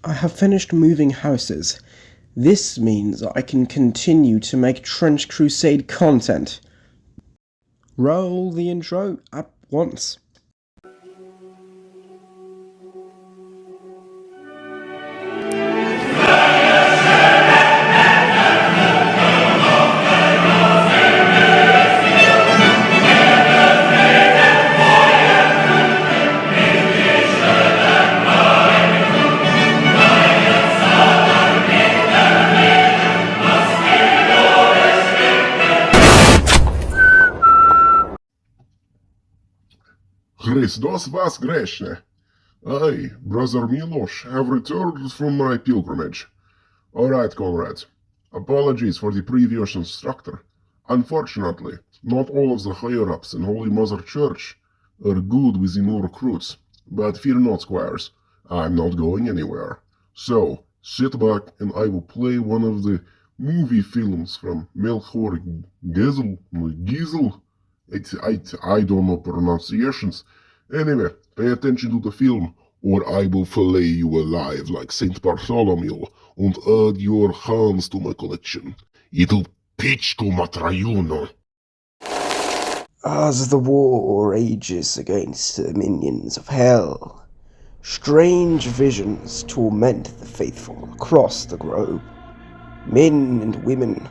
I have finished moving houses. This means I can continue to make Trench Crusade content. Roll the intro at once. Christos Voskresne! I, Brother Milosh, have returned from my pilgrimage. Alright, comrades. Apologies for the previous instructor. Unfortunately, not all of the higher-ups in Holy Mother Church are good with the new recruits. But fear not, squires. I'm not going anywhere. So, sit back and I will play one of the movie films from Melchior Giesel. I don't know pronunciations. Anyway, pay attention to the film, or I will fillet you alive like Saint Bartholomew and add your hands to my collection. It'll pitch to Matrayuno. As the war rages against the minions of hell, strange visions torment the faithful across the globe. Men and women,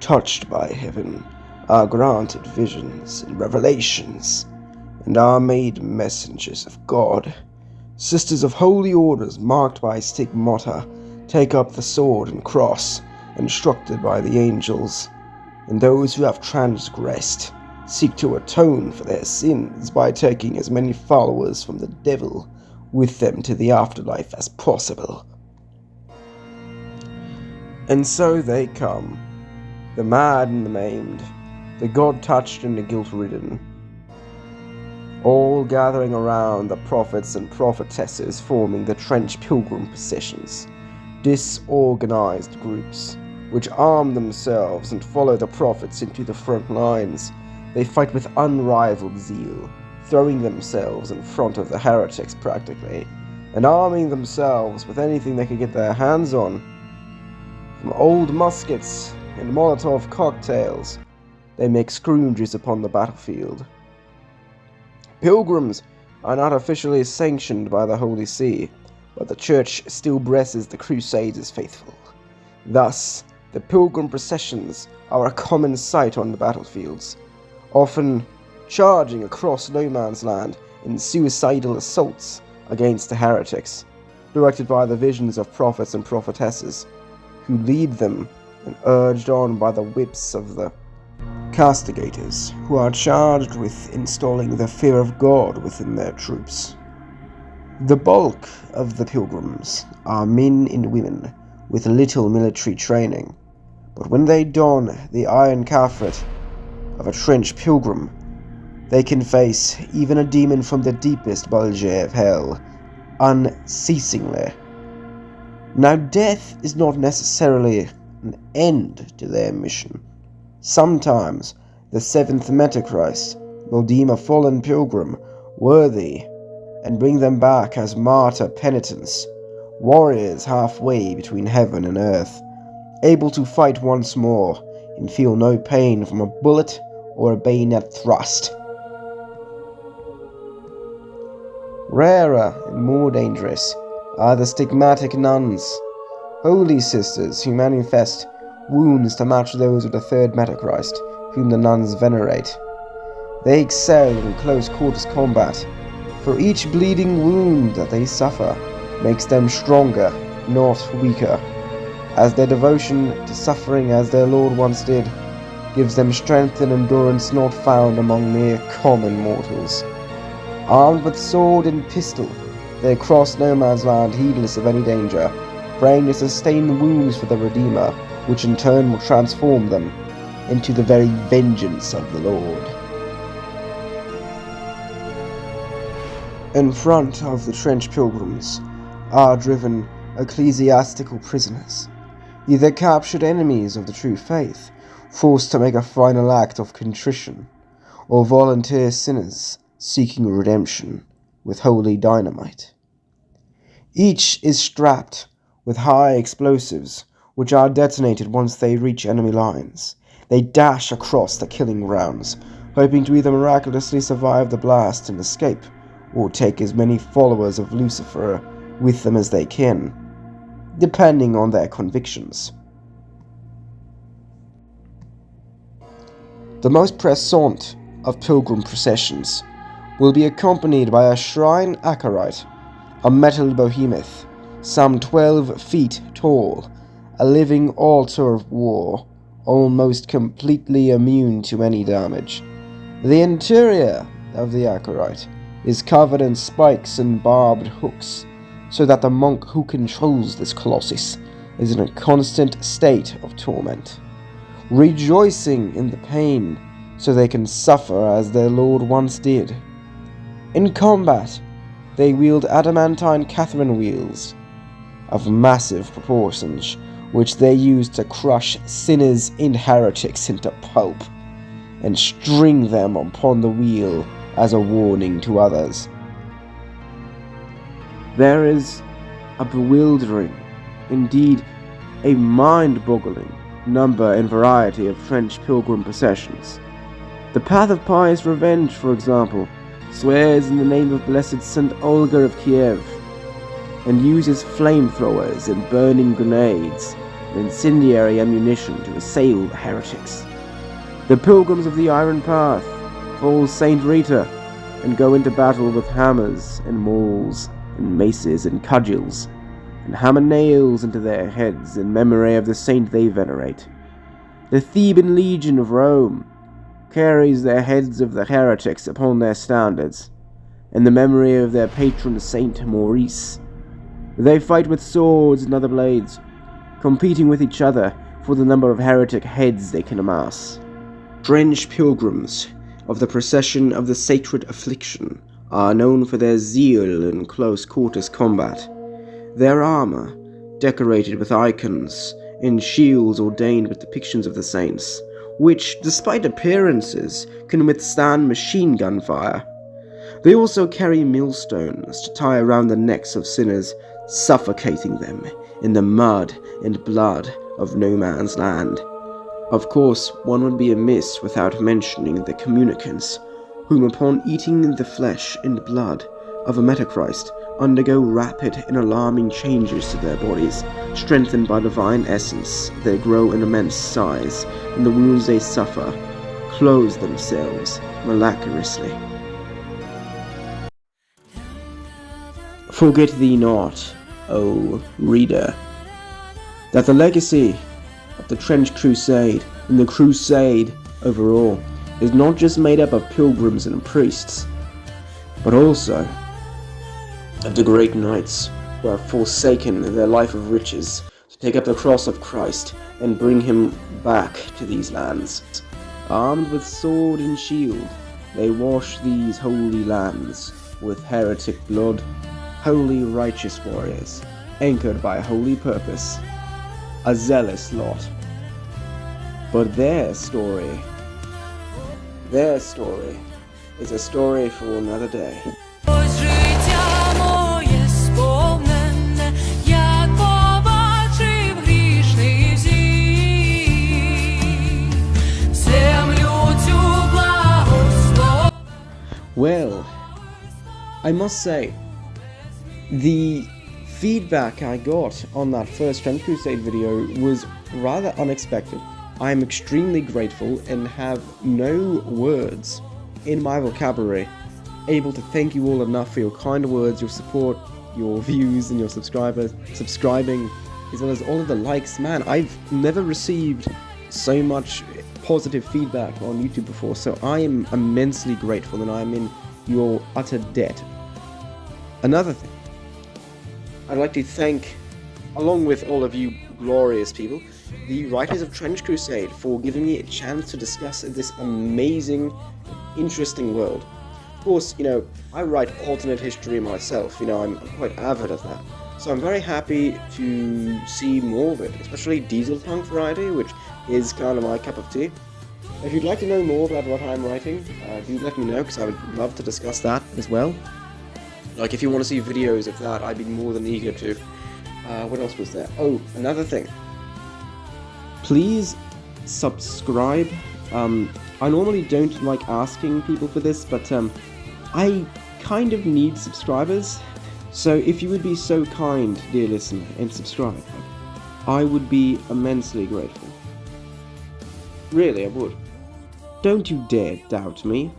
touched by heaven, are granted visions and revelations, and are made messengers of God. Sisters of holy orders marked by stigmata take up the sword and cross, instructed by the angels, and those who have transgressed seek to atone for their sins by taking as many followers from the devil with them to the afterlife as possible. And so they come, the mad and the maimed, the God-touched and the guilt-ridden, all gathering around the prophets and prophetesses forming the Trench Pilgrim processions, disorganized groups, which arm themselves and follow the prophets into the front lines. They fight with unrivaled zeal, throwing themselves in front of the heretics practically, and arming themselves with anything they could get their hands on, from old muskets and Molotov cocktails. They make scrooges upon the battlefield. Pilgrims are not officially sanctioned by the Holy See, but the Church still blesses the Crusades as faithful. Thus, the pilgrim processions are a common sight on the battlefields, often charging across no man's land in suicidal assaults against the heretics, directed by the visions of prophets and prophetesses, who lead them and urged on by the whips of the castigators, who are charged with installing the fear of God within their troops. The bulk of the pilgrims are men and women with little military training, but when they don the iron cafret of a trench pilgrim, they can face even a demon from the deepest bulge of hell unceasingly. Now, death is not necessarily an end to their mission. Sometimes the seventh Metachrist will deem a fallen pilgrim worthy and bring them back as martyr penitents, warriors halfway between heaven and earth, able to fight once more and feel no pain from a bullet or a bayonet thrust. Rarer and more dangerous are the stigmatic nuns, holy sisters who manifest wounds to match those of the third Metachrist, whom the nuns venerate. They excel in close quarters combat, for each bleeding wound that they suffer makes them stronger, not weaker, as their devotion to suffering as their Lord once did gives them strength and endurance not found among mere common mortals. Armed with sword and pistol, they cross no man's land heedless of any danger, praying to sustain wounds for the Redeemer, which in turn will transform them into the very vengeance of the Lord. In front of the trench pilgrims are driven ecclesiastical prisoners, either captured enemies of the true faith, forced to make a final act of contrition, or volunteer sinners seeking redemption with holy dynamite. Each is strapped with high explosives, which are detonated once they reach enemy lines. They dash across the killing grounds, hoping to either miraculously survive the blast and escape, or take as many followers of Lucifer with them as they can, depending on their convictions. The most pressant of pilgrim processions will be accompanied by a shrine acolyte, a metal behemoth, some 12 feet tall, a living altar of war, almost completely immune to any damage. The interior of the acolyte is covered in spikes and barbed hooks, so that the monk who controls this colossus is in a constant state of torment, rejoicing in the pain so they can suffer as their lord once did. In combat, they wield adamantine Catherine wheels of massive proportions, which they use to crush sinners and heretics into pulp, and string them upon the wheel as a warning to others. There is a bewildering, indeed a mind-boggling, number and variety of French pilgrim processions. The Path of Pious Revenge, for example, swears in the name of Blessed Saint Olga of Kiev, and uses flamethrowers and burning grenades and incendiary ammunition to assail the heretics. The Pilgrims of the Iron Path follow Saint Rita and go into battle with hammers and mauls and maces and cudgels, and hammer nails into their heads in memory of the saint they venerate. The Theban Legion of Rome carries the heads of the heretics upon their standards, in the memory of their patron Saint Maurice. They fight with swords and other blades, competing with each other for the number of heretic heads they can amass. French pilgrims of the procession of the Sacred Affliction are known for their zeal in close quarters combat. Their armor, decorated with icons and shields ordained with depictions of the saints, which, despite appearances, can withstand machine gun fire. They also carry millstones to tie around the necks of sinners, suffocating them in the mud and blood of no man's land. Of course, one would be amiss without mentioning the communicants, whom upon eating the flesh and blood of a Metachrist undergo rapid and alarming changes to their bodies. Strengthened by divine essence, they grow in immense size, and the wounds they suffer close themselves miraculously. Forget thee not, O reader, that the legacy of the Trench Crusade and the Crusade overall is not just made up of pilgrims and priests, but also of the great knights who have forsaken their life of riches to take up the cross of Christ and bring him back to these lands. Armed with sword and shield, they wash these holy lands with heretic blood, holy righteous warriors, anchored by holy purpose, a zealous lot. But their story is a story for another day. Well, I must say, the feedback I got on that first Trench Crusade video was rather unexpected. I am extremely grateful and have no words in my vocabulary able to thank you all enough for your kind words, your support, your views, and your subscribing, as well as all of the likes. Man, I've never received so much positive feedback on YouTube before, so I am immensely grateful, and I'm in your utter debt. Another thing, I'd like to thank, along with all of you glorious people, the writers of Trench Crusade for giving me a chance to discuss this amazing, interesting world. Of course, I write alternate history myself, I'm quite avid of that. So I'm very happy to see more of it, especially diesel punk variety, which is kind of my cup of tea. If you'd like to know more about what I'm writing, do let me know, because I would love to discuss that as well. Like, if you want to see videos of that, I'd be more than eager to. What else was there? Oh, another thing. Please subscribe. I normally don't like asking people for this, but I kind of need subscribers. So if you would be so kind, dear listener, and subscribe, I would be immensely grateful. Really, I would. Don't you dare doubt me.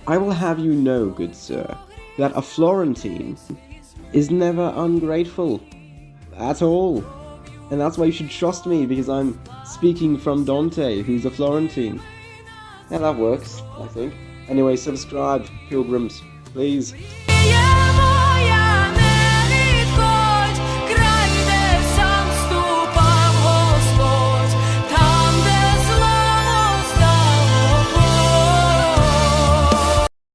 I will have you know, good sir, that a Florentine is never ungrateful. At all. And that's why you should trust me, because I'm speaking from Dante, who's a Florentine. Yeah, that works, I think. Anyway, subscribe, Pilgrims, please. Yeah.